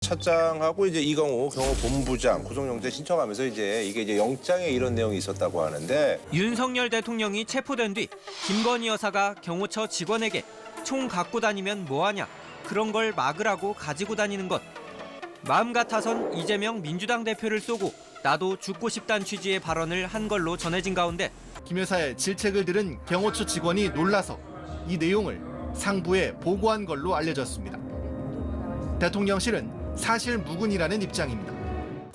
차장하고 이제 이강호 경호본부장 구속영장 신청하면서 이게 이제 영장에 이런 내용이 있었다고 하는데 윤석열 대통령이 체포된 뒤 김건희 여사가 경호처 직원에게 총 갖고 다니면 뭐하냐 그런 걸 막으라고 가지고 다니는 것. 마음 같아선 이재명 민주당 대표를 쏘고 나도 죽고 싶다는 취지의 발언을 한 걸로 전해진 가운데 김 여사의 질책을 들은 경호처 직원이 놀라서 이 내용을 상부에 보고한 걸로 알려졌습니다. 대통령실은 사실 무근이라는 입장입니다.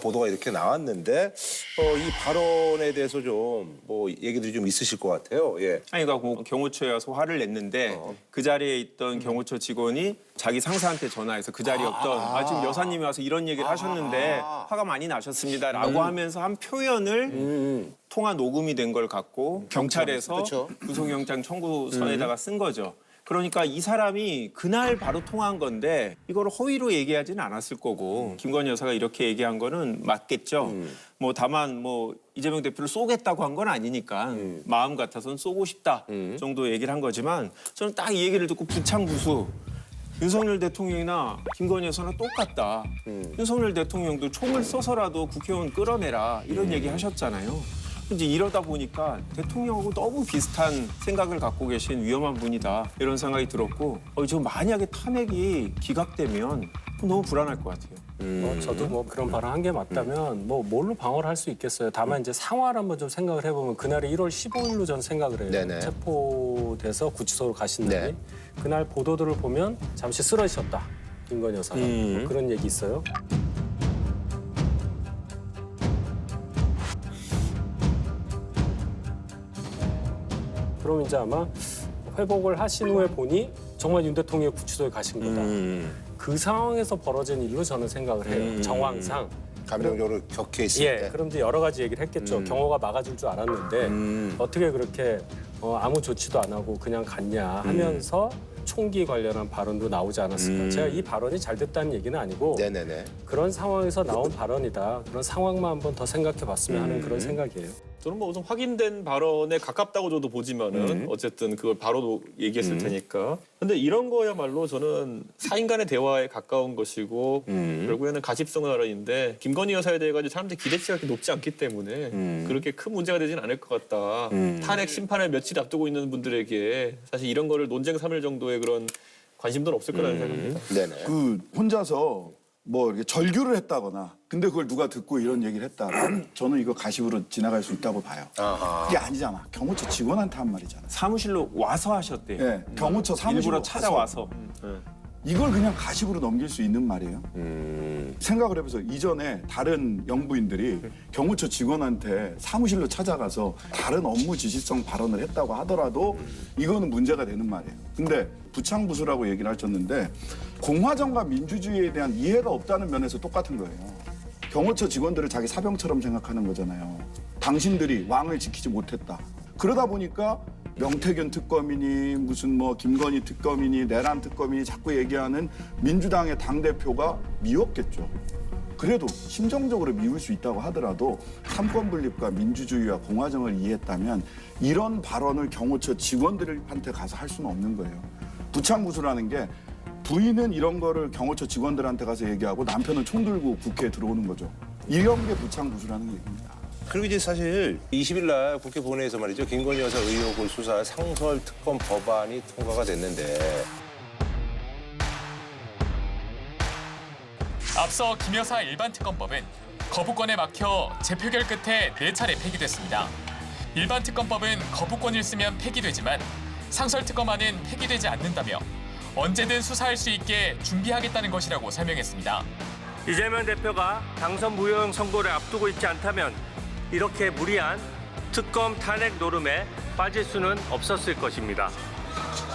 보도가 이렇게 나왔는데 이 발언에 대해서 좀 뭐 얘기들이 좀 있으실 것 같아요. 예. 아니 그러니까 경호처에 와서 화를 냈는데 그 자리에 있던 경호처 직원이 자기 상사한테 전화해서 그 자리에 없던 지금 여사님이 와서 이런 얘기를 하셨는데 화가 많이 나셨습니다라고 하면서 한 표현을 통화 녹음이 된 걸 갖고 경찰에서 그쵸. 구속영장 청구서에다가 쓴 거죠. 그러니까 이 사람이 그날 바로 통화한 건데 이걸 허위로 얘기하지는 않았을 거고 김건희 여사가 이렇게 얘기한 거는 맞겠죠. 뭐 다만 뭐 이재명 대표를 쏘겠다고 한 건 아니니까 마음 같아서는 쏘고 싶다 정도 얘기를 한 거지만 저는 딱 이 얘기를 듣고 부창부수 윤석열 대통령이나 김건희 여사는 똑같다. 윤석열 대통령도 총을 쏘서라도 국회의원 끌어내라 이런 얘기 하셨잖아요. 이제 이러다 보니까 대통령하고 너무 비슷한 생각을 갖고 계신 위험한 분이다 이런 생각이 들었고 저 만약에 탄핵이 기각되면 너무 불안할 것 같아요. 저도 뭐 그런 발언 한 게 맞다면 뭐 뭘로 방어를 할 수 있겠어요. 다만 이제 상황을 한번 좀 생각을 해보면 그날이 1월 15일로 저는 생각을 해요. 네네. 체포돼서 구치소로 가신 날이. 네. 그날 보도들을 보면 잠시 쓰러지셨다. 김건희 여사가. 뭐 그런 얘기 있어요. 그럼 이제 아마 회복을 하신 후에 보니 정말 윤 대통령이 구치소에 가신 거다. 그 상황에서 벌어진 일로 저는 생각을 해요. 정황상. 감정적으로 격해 있을 예, 때. 그럼 이제 여러 가지 얘기를 했겠죠. 경호가 막아줄 줄 알았는데 어떻게 그렇게 아무 조치도 안 하고 그냥 갔냐 하면서 총기 관련한 발언도 나오지 않았을까. 제가 이 발언이 잘 됐다는 얘기는 아니고 네네네. 그런 상황에서 나온 발언이다. 그런 상황만 한번 더 생각해 봤으면 하는 그런 생각이에요. 저는 뭐 우선 확인된 발언에 가깝다고 저도 보지만은 어쨌든 그걸 바로 얘기했을 테니까. 근데 이런 거야말로 저는 사인 간의 대화에 가까운 것이고 결국에는 가십성의 나라인데 김건희 여사에 대해 가지고 사람들이 기대치가 그렇게 높지 않기 때문에 그렇게 큰 문제가 되진 않을 것 같다. 탄핵 심판을 며칠 앞두고 있는 분들에게 사실 이런 거를 논쟁 삼을 정도의 그런 관심도는 없을 거라는 생각입니다. 네네. 그 혼자서 뭐 이렇게 절규를 했다거나 근데 그걸 누가 듣고 이런 얘기를 했다면 저는 이거 가십으로 지나갈 수 있다고 봐요. 아하. 그게 아니잖아. 경호처 직원한테 한 말이잖아. 사무실로 와서 하셨대요. 예, 경호처 사무실로 일부러 가서 찾아와서. 이걸 그냥 가십으로 넘길 수 있는 말이에요. 생각을 해보세요. 이전에 다른 영부인들이 경호처 직원한테 사무실로 찾아가서 다른 업무 지시성 발언을 했다고 하더라도 이거는 문제가 되는 말이에요. 근데 부창부수라고 얘기를 하셨는데 공화정과 민주주의에 대한 이해가 없다는 면에서 똑같은 거예요. 경호처 직원들을 자기 사병처럼 생각하는 거잖아요. 당신들이 왕을 지키지 못했다. 그러다 보니까 명태균 특검이니 무슨 뭐 김건희 특검이니 내란 특검이니 자꾸 얘기하는 민주당의 당대표가 미웠겠죠. 그래도 심정적으로 미울 수 있다고 하더라도 삼권 분립과 민주주의와 공화정을 이해했다면 이런 발언을 경호처 직원들한테 가서 할 수는 없는 거예요. 부창부수라는 게 부인은 이런 거를 경호처 직원들한테 가서 얘기하고 남편은 총 들고 국회에 들어오는 거죠. 이런 게 부창부수라는 얘기입니다. 그리고 이제 사실 20일 날 국회 본회의에서 말이죠. 김건희 여사 의혹을 수사할 상설 특검 법안이 통과가 됐는데 앞서 김 여사 일반 특검법은 거부권에 막혀 재표결 끝에 4차례 폐기됐습니다. 일반 특검법은 거부권을 쓰면 폐기되지만 상설 특검안은 폐기되지 않는다며 언제든 수사할 수 있게 준비하겠다는 것이라고 설명했습니다. 이재명 대표가 당선 무효형 선고를 앞두고 있지 않다면 이렇게 무리한 특검 탄핵 노름에 빠질 수는 없었을 것입니다.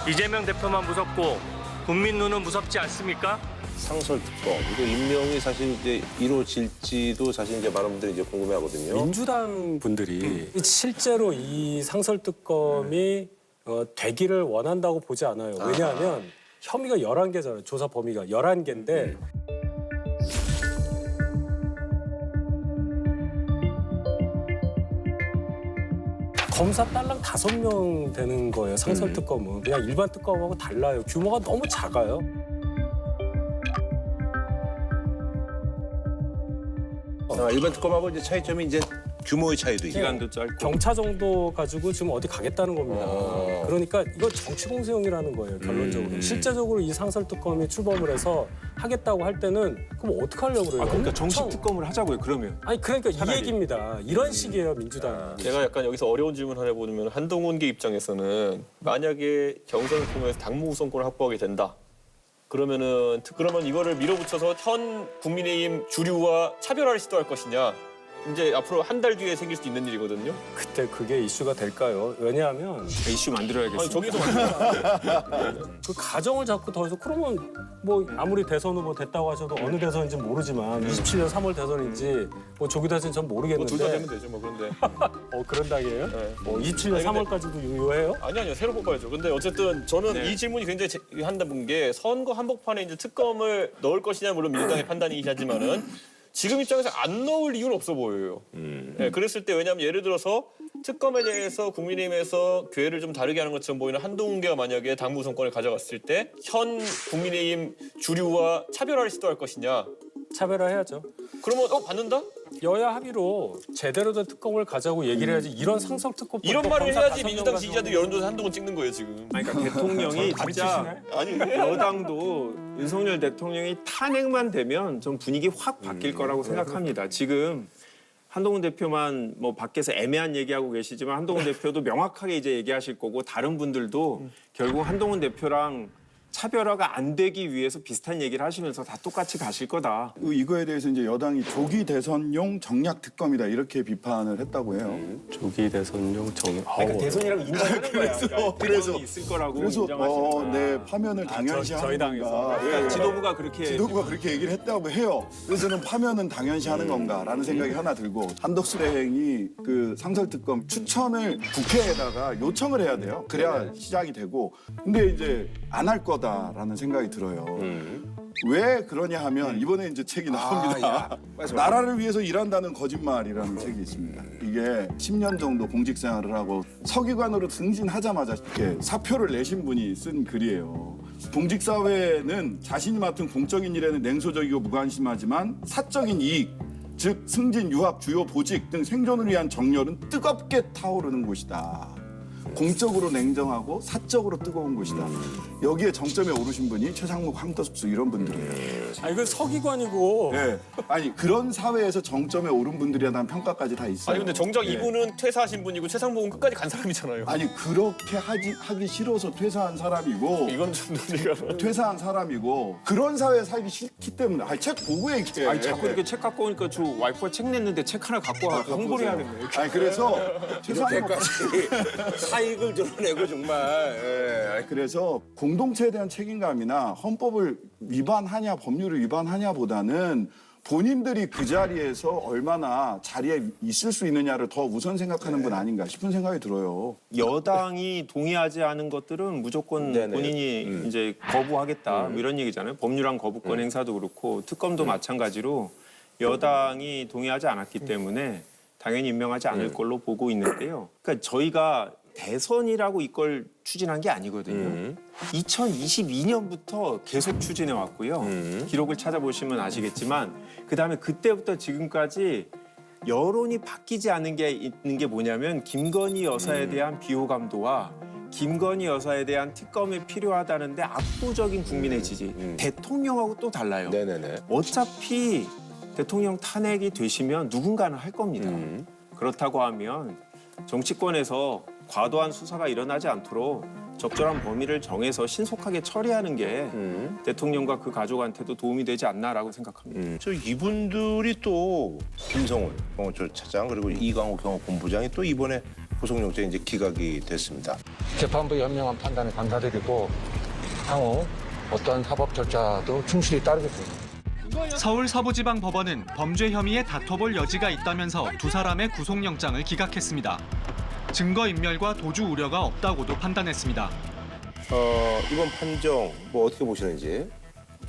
이재명 대표만 무섭고 국민 눈은 무섭지 않습니까? 상설 특검 이거 임명이 사실 이제 이루어질지도 사실 이제 많은 분들이 이제 궁금해하거든요. 민주당 분들이 실제로 이 상설특검이 되기를 원한다고 보지 않아요. 왜냐하면 혐의가 11개잖아요. 조사 범위가 11개인데 검사 딸랑 5명 되는 거예요. 상설특검은. 그냥 일반 특검하고 달라요. 규모가 너무 작아요. 일반 특검하고 이제 차이점이 이제 규모의 차이도 있고. 기간도 짧고. 경차 정도 가지고 지금 어디 가겠다는 겁니다. 그러니까 이건 정치 공세용이라는 거예요, 결론적으로. 실제적으로 이 상설특검이 출범을 해서 하겠다고 할 때는 그럼 어떻게 하려고 그래요? 그러니까 정식 특검을 하자고요. 그러면. 아니 그러니까 차라리. 이 얘기입니다. 이런 식이에요, 민주당이. 제가 약간 여기서 어려운 질문 하나 해보면 한동훈계 입장에서는 만약에 경선을 통해서 당무 우선권을 확보하게 된다. 그러면 이거를 밀어붙여서 현 국민의힘 주류와 차별화를 시도할 것이냐. 이제 앞으로 한 달 뒤에 생길 수 있는 일이거든요. 그때 그게 이슈가 될까요? 왜냐하면 이슈 만들어야겠어요. 아니 저기서 그 가정을 잡고 더 해서 그러면 뭐 아무리 대선 후보 됐다고 하셔도 어느 대선인지 모르지만 27년 3월 대선인지 뭐 조기 대선인지 전 모르겠는데 둘 다 되면 되죠. 뭐 그런데 그런 당이에요? 네. 27년 아니, 근데- 3월까지도 유효해요? 아니요 새로 뽑아야죠. 근데 어쨌든 저는 네. 이 질문이 굉장히 한다는 게 선거 한복판에 이제 특검을 넣을 것이냐 물론 민주당의 판단이긴 하지만은 지금 입장에서 안 넣을 이유는 없어 보여요. 네, 그랬을 때 왜냐하면 예를 들어서 특검에 대해서 국민의힘에서 궤를 좀 다르게 하는 것처럼 보이는 한동훈계가 만약에 당무 우선권을 가져갔을 때 현 국민의힘 주류와 차별화를 시도할 것이냐. 차별화해야죠. 그러면 받는다? 여야 합의로 제대로 된 특검을 가자고 얘기를 해야지 이런 상설 특검 이런 또 말을 검사 해야지 다섯 민주당 명 지지자들 가지고 여론조사 한동훈 찍는 거예요 지금. 그러니까 대통령이 진짜 아니 여당도 윤석열 대통령이 탄핵만 되면 좀 분위기 확 바뀔 거라고 생각합니다. 지금 한동훈 대표만 뭐 밖에서 애매한 얘기하고 계시지만 한동훈 대표도 명확하게 이제 얘기하실 거고 다른 분들도 결국 한동훈 대표랑 차별화가 안 되기 위해서 비슷한 얘기를 하시면서 다 똑같이 가실 거다. 이거에 대해서 이제 여당이 조기 대선용 정략 특검이다 이렇게 비판을 했다고 해요. 조기 대선용 정. 그러니까 대선이라고 인정하는 거야. 그러니까 그래서- 대선이 있을 거라고 그래서 인정하시는 거야. 네, 파면을 당연시 저희 하는 당에서. 건가. 그러니까 지도부가 그렇게 지도부가 그렇게 얘기를 했다고 해요. 그래서 저는 파면은 당연시 하는 건가라는 생각이 하나 들고 한덕수대행이 그 상설특검 추천을 국회에다가 요청을 해야 돼요. 그래야 시작이 되고. 근데 이제 안 할 거다라는 생각이 들어요. 왜 그러냐 하면 이번에 이제 책이 나옵니다. 나라를 위해서 일한다는 거짓말이라는 책이 있습니다. 이게 10년 정도 공직 생활을 하고 서기관으로 승진하자마자 이렇게 사표를 내신 분이 쓴 글이에요. 공직 사회는 자신이 맡은 공적인 일에는 냉소적이고 무관심하지만 사적인 이익, 즉 승진, 유학, 주요 보직 등 생존을 위한 정열은 뜨겁게 타오르는 곳이다. 공적으로 냉정하고 사적으로 뜨거운 곳이다. 여기에 정점에 오르신 분이 최상목, 한덕수 이런 분들이에요. 아 이건 서기관이고. 네. 아니 그런 사회에서 정점에 오른 분들이에 대한 평가까지 다 있어요. 아니 근데 정작 네. 이분은 퇴사하신 분이고 최상복은 끝까지 간 사람이잖아요. 아니 그렇게 하기 싫어서 퇴사한 사람이고 이건 좀 논리가. 퇴사한 사람이고 그런 사회에 살기 싫기 때문에 아니 책 보고 얘기해. 아니 자꾸 이렇게 책 갖고 오니까 저 와이프가 책 냈는데 책 하나 갖고 와 홍보를 해야 되네. 아니 그래서 최상목 이렇게까지 사익을 드러내고 정말. 예. 그래서 공동체에 대한 책임감이나 헌법을 위반하냐 법률을 위반하냐보다는 본인들이 그 자리에서 얼마나 자리에 있을 수 있느냐를 더 우선 생각하는 분 아닌가 싶은 생각이 들어요. 여당이 동의하지 않은 것들은 무조건 네네. 본인이 이제 거부하겠다 뭐 이런 얘기잖아요. 법률안 거부권 행사도 그렇고 특검도 마찬가지로 여당이 동의하지 않았기 때문에 당연히 임명하지 않을 걸로 보고 있는데요. 그러니까 저희가 대선이라고 이걸 추진한 게 아니거든요. 2022년부터 계속 추진해 왔고요. 기록을 찾아보시면 아시겠지만 그다음에 그때부터 지금까지 여론이 바뀌지 않은 게 있는 게 뭐냐면 김건희 여사에 대한 비호감도와 김건희 여사에 대한 특검이 필요하다는데 압도적인 국민의 지지. 대통령하고 또 달라요. 네네네. 어차피 대통령 탄핵이 되시면 누군가는 할 겁니다. 그렇다고 하면 정치권에서 과도한 수사가 일어나지 않도록 적절한 범위를 정해서 신속하게 처리하는 게 대통령과 그 가족한테도 도움이 되지 않나라고 생각합니다. 저 이분들이 또 김성훈 경호처 차장 그리고 이광호 경호본부장이 또 이번에 구속영장이 이제 기각이 됐습니다. 재판부의 현명한 판단에 감사드리고 향후 어떤 사법 절차도 충실히 따르겠습니다. 서울서부지방법원은 범죄 혐의에 다퉈볼 여지가 있다면서 두 사람의 구속영장을 기각했습니다. 증거인멸과 도주 우려가 없다고도 판단했습니다. 이번 판정 뭐 어떻게 보시는지?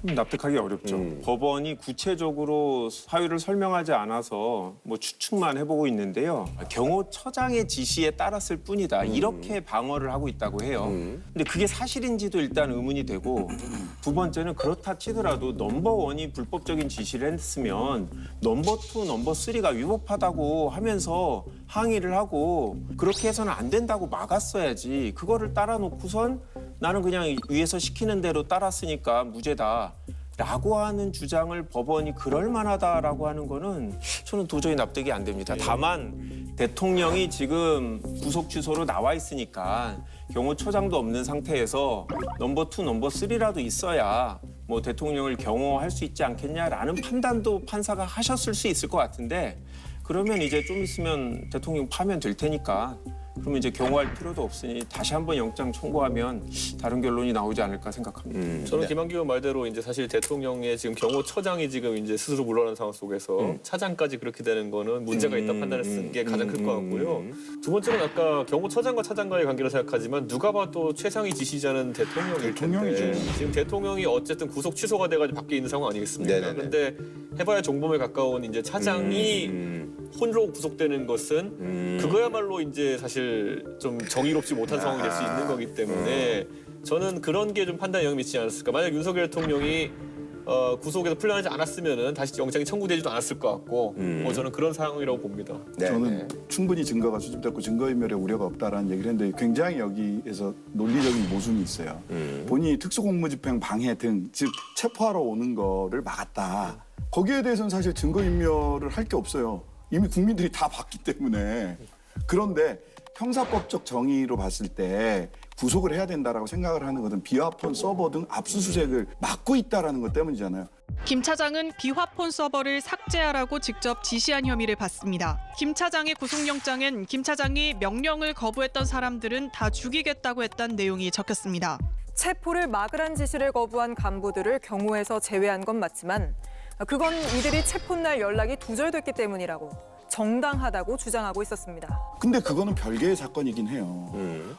좀 납득하기 어렵죠. 법원이 구체적으로 사유를 설명하지 않아서 뭐 추측만 해보고 있는데요. 경호처장의 지시에 따랐을 뿐이다. 이렇게 방어를 하고 있다고 해요. 근데 그게 사실인지도 일단 의문이 되고 두 번째는 그렇다 치더라도 넘버1이 불법적인 지시를 했으면 넘버2, 넘버3가 위법하다고 하면서 항의를 하고 그렇게 해서는 안 된다고 막았어야지. 그거를 따라놓고선 나는 그냥 위에서 시키는 대로 따랐으니까 무죄다. 라고 하는 주장을 법원이 그럴 만하다라고 하는 거는 저는 도저히 납득이 안 됩니다. 다만 대통령이 지금 구속 취소로 나와 있으니까 경호처장도 없는 상태에서 넘버2, 넘버3라도 있어야 뭐 대통령을 경호할 수 있지 않겠냐라는 판단도 판사가 하셨을 수 있을 것 같은데 그러면 이제 좀 있으면 대통령 파면 될 테니까 그러면 이제 경호할 필요도 없으니 다시 한번 영장 청구하면 다른 결론이 나오지 않을까 생각합니다. 저는 김한규 의원 말대로 이제 사실 대통령의 지금 경호처장이 지금 이제 스스로 물러난 상황 속에서 차장까지 그렇게 되는 거는 문제가 있다 판단을 쓴 게 가장 클 것 같고요. 두 번째는 아까 경호처장과 차장과의 관계를 생각하지만 누가 봐도 최상위 지시자는 대통령일 텐데 대통령이죠. 지금 대통령이 어쨌든 구속 취소가 돼가지고 밖에 있는 상황 아니겠습니까? 네네네. 그런데 해봐야 종범에 가까운 이제 차장이 홀로 구속되는 것은 그거야말로 이제 사실 좀 정의롭지 못한 상황이 될 수 있는 거기 때문에 저는 그런 게 좀 판단에 영향을 미치지 않았을까. 만약 윤석열 대통령이 구속에서 풀려나지 않았으면은 다시 영장이 청구되지도 않았을 것 같고 저는 그런 상황이라고 봅니다. 저는 충분히 증거가 수집됐고 증거인멸의 우려가 없다라는 얘기를 했는데 굉장히 여기에서 논리적인 모순이 있어요. 본인이 특수공무집행 방해 등 즉 체포하러 오는 거를 막았다. 거기에 대해서는 사실 증거인멸을 할 게 없어요. 이미 국민들이 다 봤기 때문에. 그런데 형사법적 정의로 봤을 때 구속을 해야 된다라고 생각을 하는 것은 비화폰 서버 등 압수수색을 막고 있다라는 것 때문이잖아요. 김 차장은 비화폰 서버를 삭제하라고 직접 지시한 혐의를 받습니다. 김 차장의 구속영장엔 김 차장이 명령을 거부했던 사람들은 다 죽이겠다고 했던 내용이 적혔습니다. 체포를 막으란 지시를 거부한 간부들을 경호에서 제외한 건 맞지만 그건 이들이 체포날 연락이 두절됐기 때문이라고 정당하다고 주장하고 있었습니다. 근데 그거는 별개의 사건이긴 해요.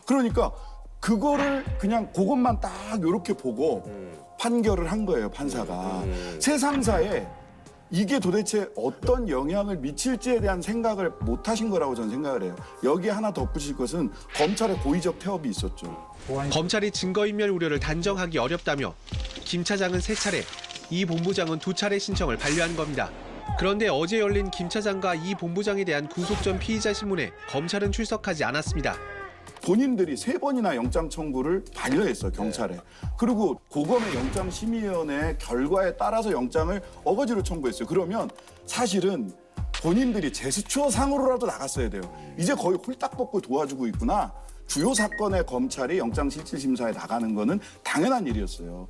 그러니까 그거를 그냥 그것만 딱 이렇게 보고 판결을 한 거예요, 판사가. 세상사에 이게 도대체 어떤 영향을 미칠지에 대한 생각을 못 하신 거라고 저는 생각을 해요. 여기에 하나 덧붙일 것은 검찰의 고의적 태업이 있었죠. 검찰이 증거인멸 우려를 단정하기 어렵다며 김 차장은 3차례, 이 본부장은 2차례 신청을 반려한 겁니다. 그런데 어제 열린 김 차장과 이 본부장에 대한 구속 전 피의자 신문에 검찰은 출석하지 않았습니다. 본인들이 3번이나 영장 청구를 반려했어요, 경찰에. 그리고 고검의 영장심의위원회 결과에 따라서 영장을 어거지로 청구했어요. 그러면 사실은 본인들이 제스처상으로라도 나갔어야 돼요. 이제 거의 홀딱 벗고 도와주고 있구나. 주요 사건의 검찰이 영장실질심사에 나가는 거는 당연한 일이었어요.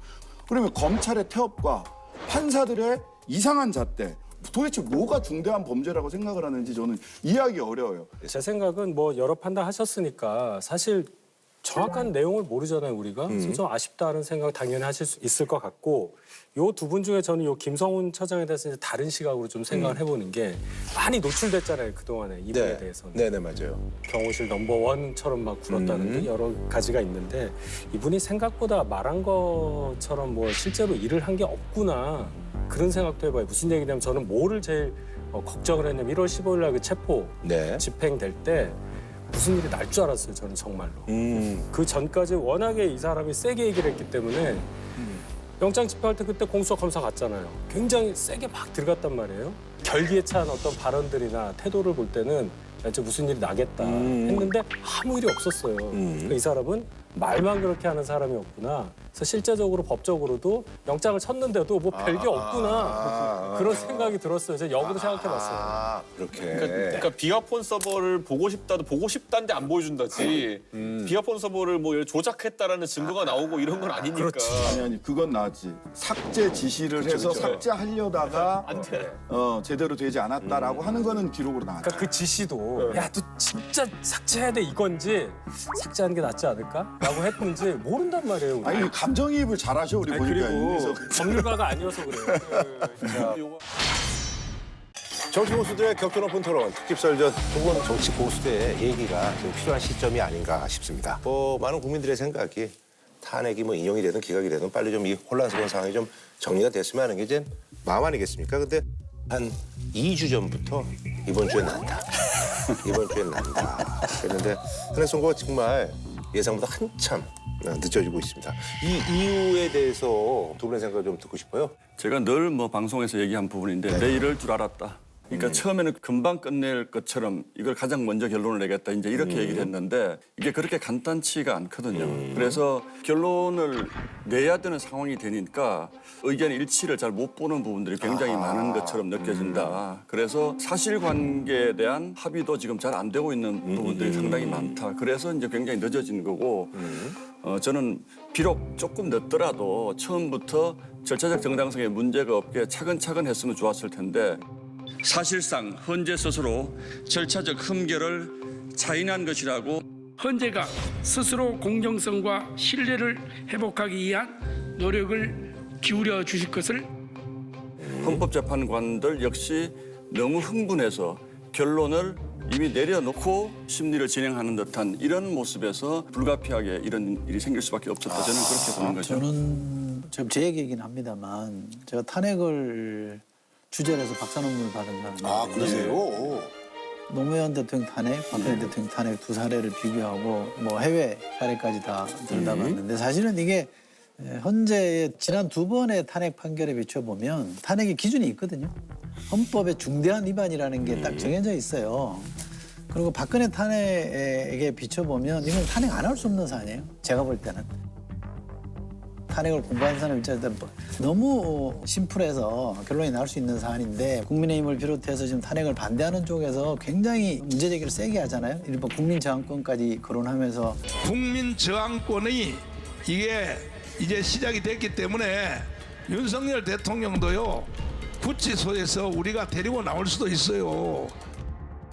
그러면 검찰의 태업과 판사들의 이상한 잣대, 도대체 뭐가 중대한 범죄라고 생각을 하는지 저는 이해하기 어려워요. 제 생각은 뭐 여러 판단하셨으니까 사실 정확한 내용을 모르잖아요, 우리가. 그래서 좀 아쉽다는 생각 당연히 하실 수 있을 것 같고 요 두 분 중에 저는 요 김성훈 차장에 대해서 이제 다른 시각으로 좀 생각을 해보는 게 많이 노출됐잖아요, 그동안에 이분에 대해서는. 네네, 맞아요. 경호실 넘버1처럼 막 굴었다는 게 여러 가지가 있는데 이분이 생각보다 말한 것처럼 뭐 실제로 일을 한 게 없구나. 그런 생각도 해봐요. 무슨 얘기냐면 저는 뭐를 제일 걱정을 했냐면 1월 15일 날 그 체포 집행될 때 무슨 일이 날 줄 알았어요. 저는 정말로. 그 전까지 워낙에 이 사람이 세게 얘기를 했기 때문에 영장 집행할 때 그때 공수처 검사 갔잖아요. 굉장히 세게 막 들어갔단 말이에요. 결기에 찬 어떤 발언들이나 태도를 볼 때는 이제 무슨 일이 나겠다 했는데 아무 일이 없었어요. 그러니까 이 사람은 말만 그렇게 하는 사람이었구나. 그래서 실제적으로 법적으로도 영장을 쳤는데도 뭐 별게 없구나. 그런 생각이 들었어요. 제가 역으로 생각해봤어요. 그렇게. 그러니까 비화폰 서버를 보고 싶다도 보고 싶다는데 안 보여준다지. 비화폰 서버를 뭐 조작했다라는 증거가 나오고 이런 건 아니니까. 아니 그건 나지. 삭제 지시를 해서 삭제하려다가 제대로 되지 않았다라고 하는 거는 기록으로 나왔죠. 그러니까 그 지시도 야, 너 진짜 삭제해야 돼 이건지 삭제하는 게 낫지 않을까? 라고 했는지 모른단 말이에요. 우리. 아니 감정이입을 잘하셔 우리 보니까. 그리고 법률가가 아니어서 그래요. 정치 고수들의 격도 높은 토론, 특집설전 두 분 정치 고수들의 얘기가 지금 필요한 시점이 아닌가 싶습니다. 많은 국민들의 생각이 탄핵이 뭐 인용이 되든 기각이 되든 빨리 좀 이 혼란스러운 상황이 좀 정리가 됐으면 하는 게 이제 마음 아니겠습니까? 근데 한 2주 전부터 이번 주에 난다. 이번 주에 난다. 그랬는데 탄핵 선고가 정말 예상보다 한참 늦어지고 있습니다. 이 이유에 대해서 두 분의 생각을 좀 듣고 싶어요. 제가 늘 뭐 방송에서 얘기한 부분인데 내 이럴 줄 알았다. 그러니까 처음에는 금방 끝낼 것처럼 이걸 가장 먼저 결론을 내겠다 이제 이렇게 얘기를 했는데 이게 그렇게 간단치가 않거든요. 그래서 결론을 내야 되는 상황이 되니까 의견 일치를 잘 못 보는 부분들이 굉장히 많은 것처럼 느껴진다. 그래서 사실관계에 대한 합의도 지금 잘 안 되고 있는 부분들이 상당히 많다. 그래서 이제 굉장히 늦어진 거고 저는 비록 조금 늦더라도 처음부터 절차적 정당성에 문제가 없게 차근차근 했으면 좋았을 텐데 사실상 헌재 스스로 절차적 흠결을 자인한 것이라고 헌재가 스스로 공정성과 신뢰를 회복하기 위한 노력을 기울여 주실 것을 헌법재판관들 역시 너무 흥분해서 결론을 이미 내려놓고 심리를 진행하는 듯한 이런 모습에서 불가피하게 이런 일이 생길 수밖에 없었다. 저는 그렇게 보는 거죠. 저는 지금 제 얘기이긴 합니다만 제가 탄핵을 주제로 해서 박사 논문을 받은 사람입니다. 아, 그러세요? 노무현 대통령 탄핵, 박근혜 대통령 탄핵 두 사례를 비교하고 뭐 해외 사례까지 다 들여다봤는데 사실은 이게 헌재의 지난 두 번의 탄핵 판결에 비춰보면 탄핵의 기준이 있거든요. 헌법의 중대한 위반이라는 게 딱 정해져 있어요. 그리고 박근혜 탄핵에 비춰보면 이건 탄핵 안 할 수 없는 사안이에요. 제가 볼 때는. 탄핵을 공부한 사람 입장에서 너무 심플해서 결론이 나올 수 있는 사안인데 국민의힘을 비롯해서 지금 탄핵을 반대하는 쪽에서 굉장히 문제 제기를 세게 하잖아요. 이른바 국민저항권까지 거론하면서 국민저항권이 이게 이제 시작이 됐기 때문에 윤석열 대통령도요 구치소에서 우리가 데리고 나올 수도 있어요.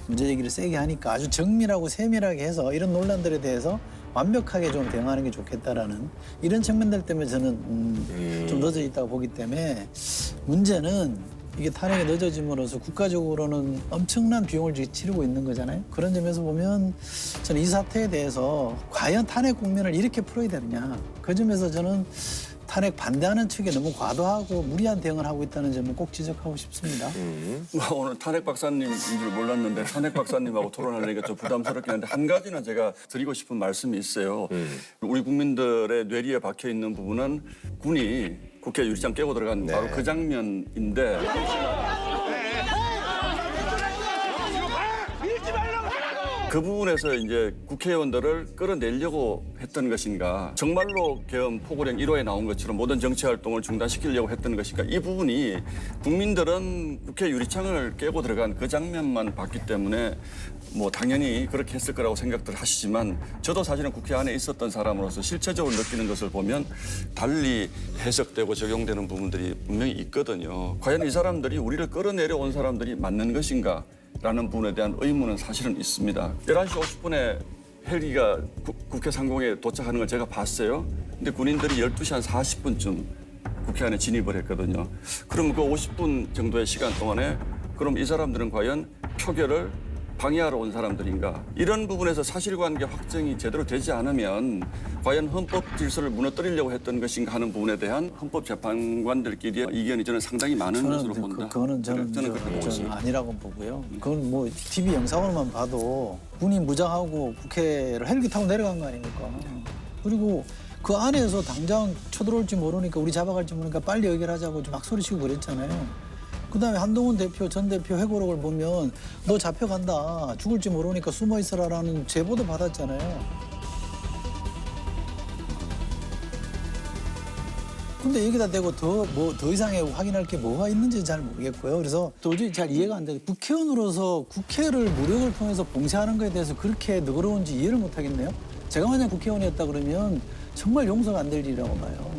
문제 제기를 세게 하니까 아주 정밀하고 세밀하게 해서 이런 논란들에 대해서 완벽하게 좀 대응하는 게 좋겠다라는 이런 측면들 때문에 저는 좀 늦어져 있다고 보기 때문에 문제는 이게 탄핵이 늦어짐으로써 국가적으로는 엄청난 비용을 치르고 있는 거잖아요. 그런 점에서 보면 저는 이 사태에 대해서 과연 탄핵 국면을 이렇게 풀어야 되느냐. 그 점에서 저는 탄핵 반대하는 측에 너무 과도하고 무리한 대응을 하고 있다는 점을 꼭 지적하고 싶습니다. 오늘 탄핵 박사님인 줄 몰랐는데 탄핵 박사님하고 토론하려니까 좀 부담스럽긴 한데 한 가지는 제가 드리고 싶은 말씀이 있어요. 우리 국민들의 뇌리에 박혀 있는 부분은 군이 국회 유리창 깨고 들어간 바로 그 장면인데 그 부분에서 이제 국회의원들을 끌어내려고 했던 것인가 정말로 계엄 포고령 1호에 나온 것처럼 모든 정치활동을 중단시키려고 했던 것인가 이 부분이 국민들은 국회 유리창을 깨고 들어간 그 장면만 봤기 때문에 뭐 당연히 그렇게 했을 거라고 생각들 하시지만 저도 사실은 국회 안에 있었던 사람으로서 실체적으로 느끼는 것을 보면 달리 해석되고 적용되는 부분들이 분명히 있거든요. 과연 이 사람들이 우리를 끌어내려온 사람들이 맞는 것인가? 라는 부분에 대한 의문은 사실은 있습니다. 11시 50분에 헬기가 국회 상공에 도착하는 걸 제가 봤어요. 근데 군인들이 12시 한 40분쯤 국회 안에 진입을 했거든요. 그럼 그 50분 정도의 시간 동안에 그럼 이 사람들은 과연 표결을 방해하러 온 사람들인가? 이런 부분에서 사실관계 확정이 제대로 되지 않으면 과연 헌법 질서를 무너뜨리려고 했던 것인가 하는 부분에 대한 헌법재판관들끼리의 이견이 저는 상당히 많은 것으로 본다. 그거는 저는 아니라고 보고요. 그건 뭐 TV 영상으로만 봐도 군이 무장하고 국회를 헬기 타고 내려간 거 아닙니까? 그리고 그 안에서 당장 쳐들어올지 모르니까 우리 잡아갈지 모르니까 빨리 의결하자고 막 소리치고 그랬잖아요. 그다음에 한동훈 대표, 전 대표 회고록을 보면 너 잡혀간다, 죽을지 모르니까 숨어 있어라라는 제보도 받았잖아요. 근데 여기다 대고 더 이상의 확인할 게 뭐가 있는지 잘 모르겠고요. 그래서 도저히 잘 이해가 안 돼요. 국회의원으로서 국회를 무력을 통해서 봉쇄하는 거에 대해서 그렇게 너그러운지 이해를 못 하겠네요. 제가 만약 국회의원이었다 그러면 정말 용서가 안 될 일이라고 봐요.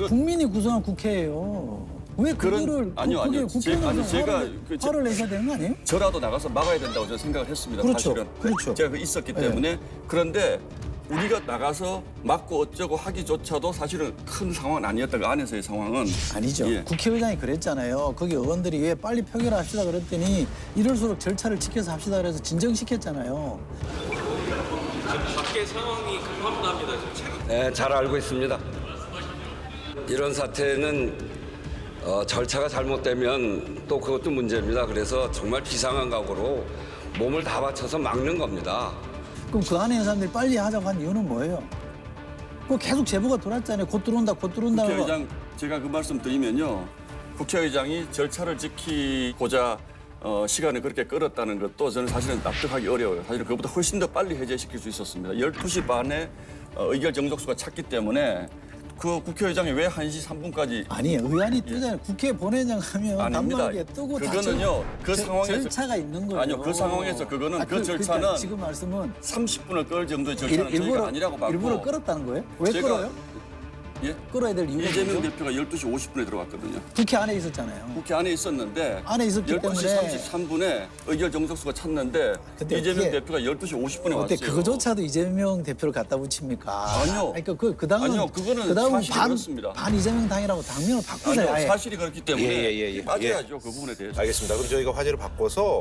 국민이 구성한 국회예요. 왜 그거를 국회의원으로서 화를 내셔야 되는 거 아니에요? 저라도 나가서 막아야 된다고 저는 생각을 했습니다. 그렇죠. 사실은. 그렇죠. 제가 있었기 때문에. 그런데 우리가 나가서 막고 어쩌고 하기조차도 사실은 큰 상황은 아니었다. 그 안에서의 상황은. 아니죠. 예. 국회의장이 그랬잖아요. 거기 의원들이 왜 빨리 표결합시다 그랬더니 이럴수록 절차를 지켜서 합시다 그래서 진정시켰잖아요. 밖에 상황이 급합니다. 네, 잘 알고 있습니다. 이런 사태는 절차가 잘못되면 또 그것도 문제입니다. 그래서 정말 비상한 각오로 몸을 다 바쳐서 막는 겁니다. 그럼 그 안에 있는 사람들이 빨리 하자고 한 이유는 뭐예요? 그 계속 제보가 돌았잖아요. 곧 들어온다, 곧 들어온다. 국회의장 제가 그 말씀 드리면요. 국회의장이 절차를 지키고자 시간을 그렇게 끌었다는 것도 저는 사실은 납득하기 어려워요. 사실은 그것보다 훨씬 더 빨리 해제시킬 수 있었습니다. 12시 반에 의결 정족수가 찼기 때문에 그 국회의장이 왜 1시 3분까지 아니 의안이 뜨잖아요. 국회 본회의장 가면 아닙니다. 단박에 뜨고 그거는요. 그 상황에서 절차가 있는 거예요. 아니요. 그 상황에서 그거는 그 절차는 그러니까 지금 말씀은 30분을 끌 정도의 절차는 저희가 아니라고 봤고 일부러 끌었다는 거예요? 왜 제가- 끌어요? 예? 끌어야 될 이유가 이재명 뭐죠? 대표가 12시 50분에 들어갔거든요. 국회 안에 있었잖아요. 국회 안에 있었는데 안에 있었기 12시 때문에 33분에 의결 정족수가 찼는데 근데 이재명 어떻게- 대표가 12시 50분에 어때 왔어요. 그거조차도 이재명 대표를 갖다 붙입니까? 아니요. 그러니까 그 다음은 아니요, 그거는 그다음은 사실이 그렇습니다. 반 이재명 당이라고 당명을 바꾸세요. 아니요, 아예. 사실이 그렇기 때문에 예. 맞아야죠. 그 부분에 대해서. 알겠습니다. 그럼 저희가 화제를 바꿔서